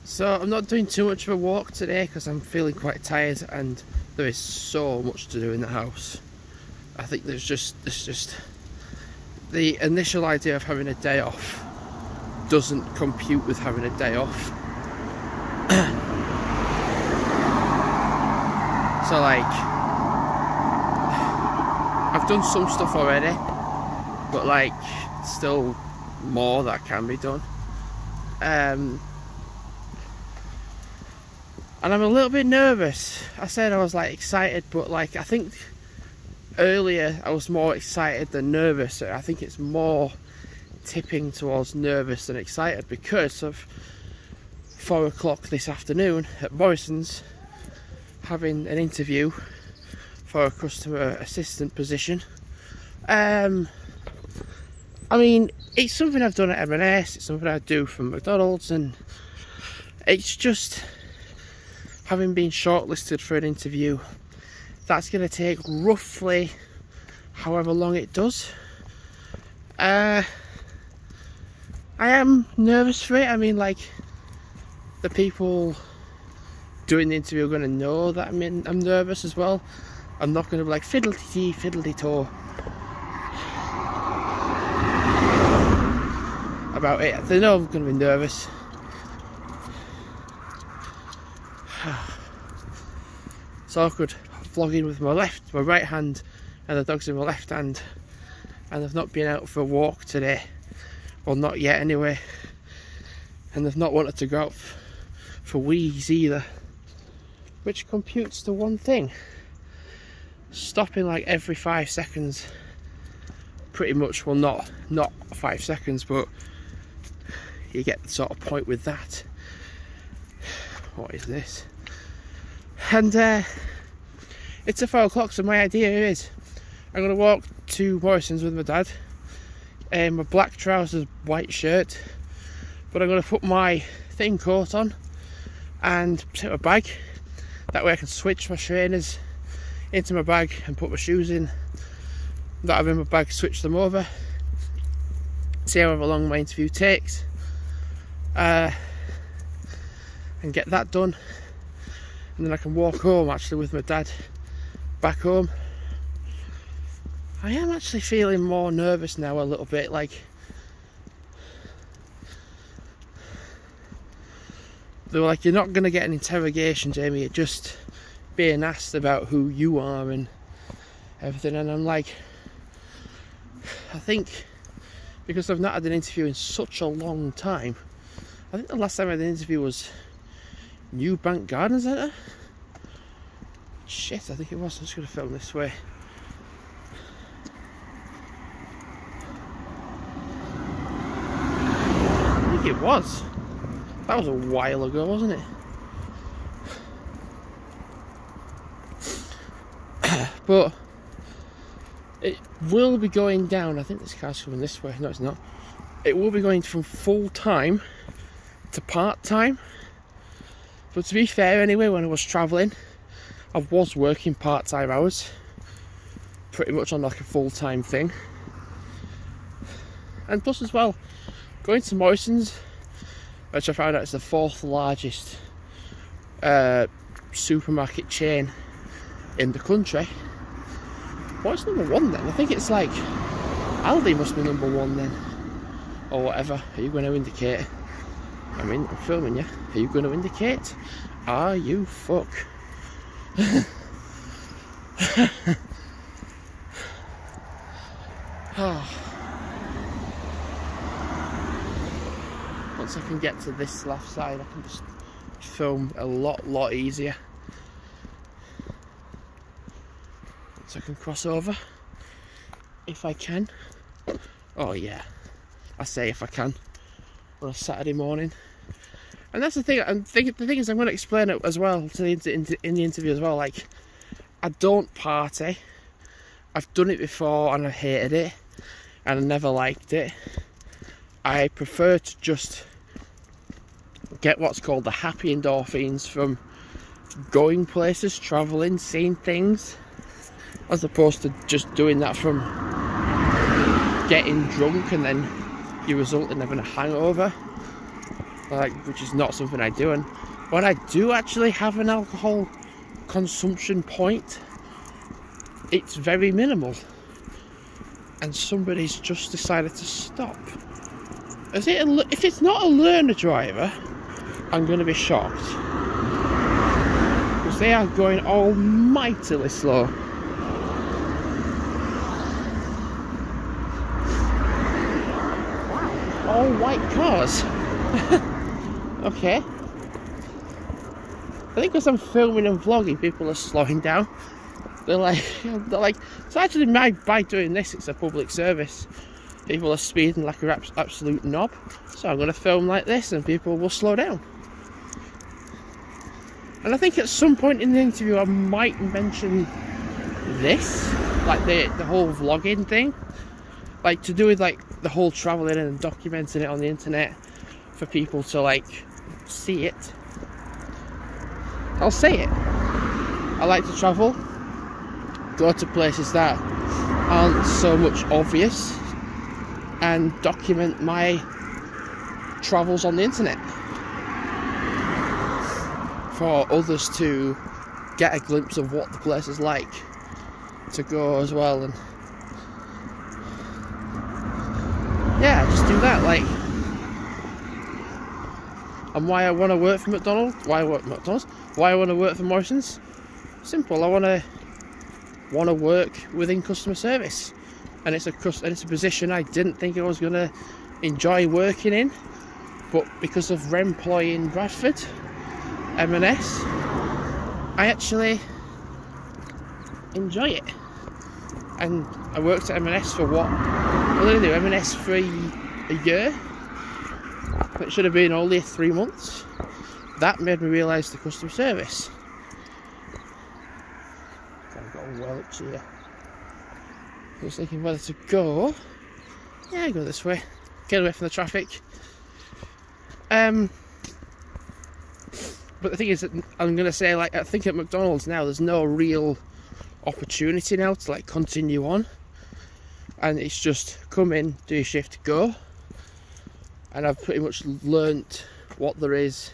So I'm not doing too much of a walk today because I'm feeling quite tired and there is so much to do in the house. I think there's just the initial idea of having a day off doesn't compute with having a day off. So like, I've done some stuff already, but like still more that can be done. And I'm a little bit nervous. I said I was like excited, but like I think earlier I was more excited than nervous. I think it's more tipping towards nervous than excited because of 4 o'clock this afternoon at Morrisons, having an interview for a customer assistant position. I mean, it's something I've done at M&S, it's something I do from McDonald's, and it's just having been shortlisted for an interview. That's going to take roughly however long it does. I am nervous for it. I mean, like, the people doing the interview are going to know that I'm nervous as well. I'm not going to be like fiddle-dee-dee, fiddle-dee-toe about it. They know I'm going to be nervous. It's awkward vlogging with my right hand, and the dog's in my left hand, and I've not been out for a walk today. Well, not yet anyway. And they've not wanted to go out for wees either, which computes to one thing: stopping like every 5 seconds, pretty much. Well, not 5 seconds, but you get the sort of point with that. What is this? And it's a 4 o'clock, so my idea is I'm going to walk to Morrisons with my dad in my black trousers, white shirt, but I'm going to put my thin coat on and take my bag. That way I can switch my trainers into my bag and put my shoes in that are in my bag, switch them over, see however long my interview takes, and get that done. And then I can walk home actually with my dad back home. I am actually feeling more nervous now a little bit, like they were like, you're not going to get an interrogation, Jamie, you're just being asked about who you are and everything. And I'm like, I think because I've not had an interview in such a long time, I think the last time I had an interview was New Bank Garden Centre? Shit, I think it was. I'm just going to film this way. I think it was. That was a while ago, wasn't it? But it will be going down. I think this car's coming this way. No, it's not. It will be going from full time to part time. But to be fair, anyway, when I was travelling, I was working part-time hours, pretty much on like a full-time thing. And plus as well, going to Morrisons, which I found out is the 4th largest supermarket chain in the country. What's number 1 then? I think it's like Aldi must be number 1 then, or whatever. Are you going to indicate? I mean, I'm filming you. Are you going to indicate? Are you fuck? Once I can get to this left side, I can just film a lot easier. So I can cross over if I can. Oh yeah, I say if I can. On a Saturday morning. And that's the thing. The thing is, I'm going to explain it as well to in the interview as well. Like, I don't party. I've done it before and I hated it, and I never liked it. I prefer to just get what's called the happy endorphins from going places, travelling, seeing things, as opposed to just doing that from getting drunk and then you result in having a hangover. like, which is not something I do. And when I do actually have an alcohol consumption point, it's very minimal, and somebody's just decided to stop. If it's not a learner driver, I'm going to be shocked, because they are going almightily slow. All white cars. Okay. I think because I'm filming and vlogging, people are slowing down. They're like, so actually by doing this, it's a public service. People are speeding like an absolute knob. So I'm going to film like this and people will slow down. And I think at some point in the interview I might mention this, like the whole vlogging thing. Like to do with like the whole travelling and documenting it on the internet for people to like see it. I'll say it. I like to travel, go to places that aren't so much obvious, and document my travels on the internet for others to get a glimpse of what the place is like to go as well. And yeah, just do that. Like, and why I want to work for McDonald's, why I want to work for Morrisons, simple. I want to work within customer service, and it's a position I didn't think I was going to enjoy working in, but because of employee in Bradford, M&S, I actually enjoy it. And I worked at M&S for what did I do? M&S for a year. It should have been only 3 months. That made me realise the customer service. I've got a Welch here. I was thinking whether to go. Yeah, go this way. Get away from the traffic. But the thing is that I'm going to say, like, I think at McDonald's now there's no real opportunity now to like continue on, and it's just come in, do your shift, go. And I've pretty much learnt what there is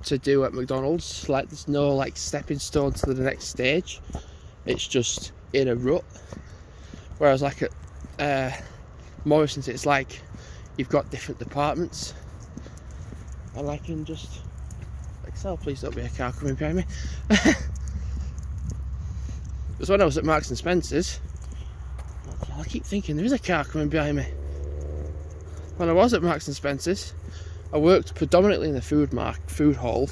to do at McDonald's. Like, there's no like stepping stone to the next stage. It's just in a rut. Whereas like at Morrisons, it's like you've got different departments, and I can just excel. Please don't be a car coming behind me. Because when I was at Marks and Spencer's, I keep thinking there is a car coming behind me. When I was at Marks and Spencer's, I worked predominantly in the food hall,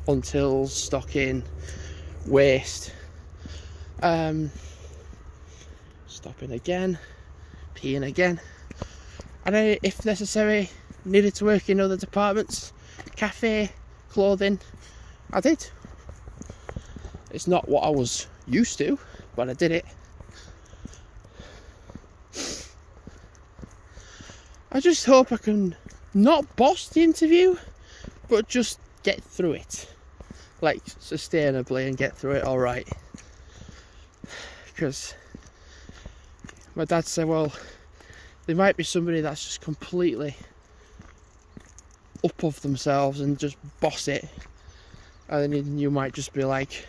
until stocking, waste, stopping again, peeing again, and I, if necessary, needed to work in other departments, cafe, clothing, I did. It's not what I was used to, but I did it. I just hope I can not boss the interview, but just get through it, like sustainably, and get through it all right. Because my dad said, well, there might be somebody that's just completely up of themselves and just boss it, and then you might just be like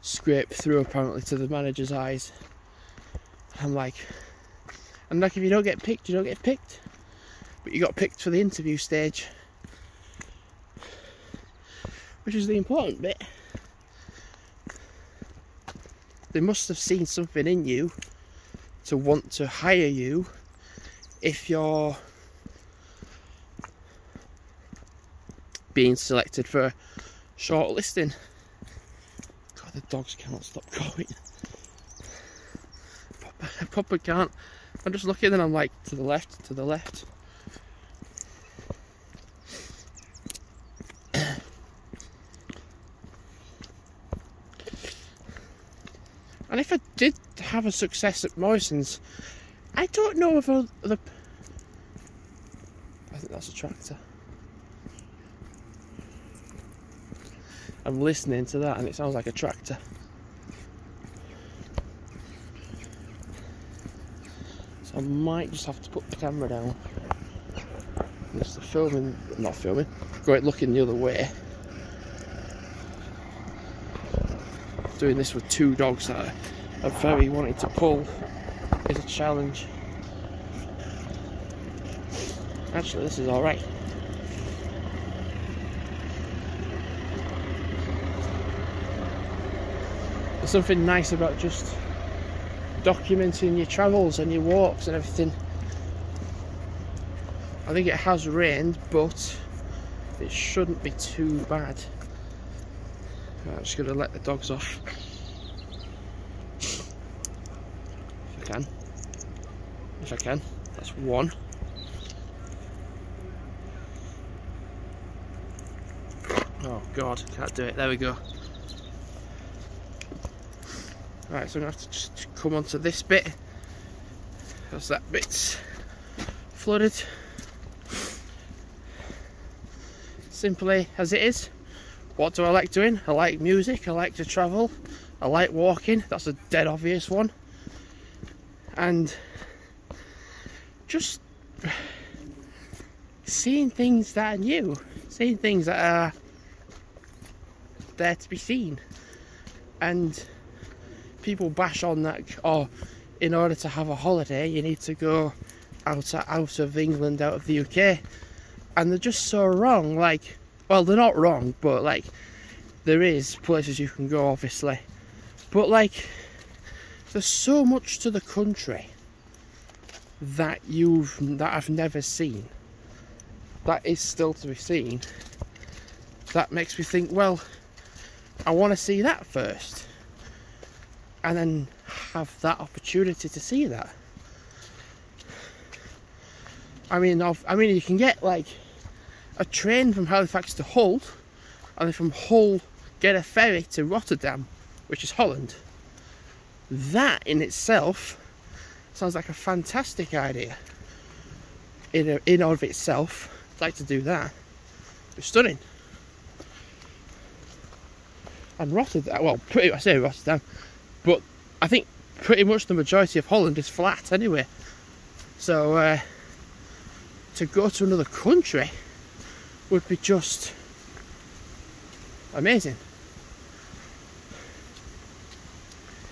scrape through apparently to the manager's eyes. I'm like, if you don't get picked, you don't get picked. But you got picked for the interview stage, which is the important bit. They must have seen something in you to want to hire you if you're being selected for shortlisting. God, the dogs cannot stop going. I probably can't. I'm just looking and I'm like, to the left, to the left. And if I did have a success at Morrisons, I don't know if I think that's a tractor. I'm listening to that and it sounds like a tractor. So I might just have to put the camera down. Just filming, not filming, looking the other way. Doing this with two dogs that are very wanting to pull is a challenge. Actually, this is alright. There's something nice about just documenting your travels and your walks and everything. I think it has rained, but it shouldn't be too bad. I'm just going to let the dogs off. If I can. That's one. Oh God, can't do it. There we go. Right, so I'm going to have to just come onto this bit, because that bit's flooded. Simply as it is. What do I like doing? I like music, I like to travel, I like walking, that's a dead obvious one. And just seeing things that are new, seeing things that are there to be seen. And people bash on that, oh, in order to have a holiday you need to go out of England, out of the UK. And they're just so wrong. Like, well, they're not wrong, but like, there is places you can go, obviously, but like, there's so much to the country that I've never seen, that is still to be seen, that makes me think, well, I want to see that first, and then have that opportunity to see that. I mean, you can get like a train from Halifax to Hull, and then from Hull get a ferry to Rotterdam, which is Holland. That in itself sounds like a fantastic idea. In and of itself, I'd like to do that. It's stunning. And Rotterdam, well, I say Rotterdam, but I think pretty much the majority of Holland is flat anyway. So to go to another country would be just amazing.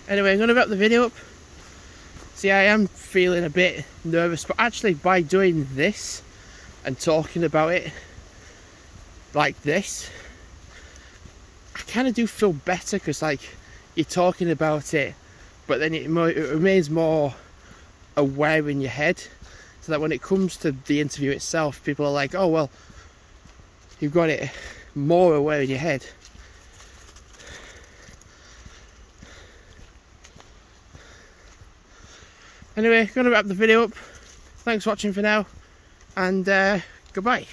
Anyway, I'm going to wrap the video up. See, I am feeling a bit nervous, but actually by doing this and talking about it like this, I kind of do feel better, because like, you're talking about it, but then it remains more aware in your head, so that when it comes to the interview itself, people are like, oh well, you've got it more aware in your head. Anyway, gonna wrap the video up. Thanks for watching for now, and goodbye.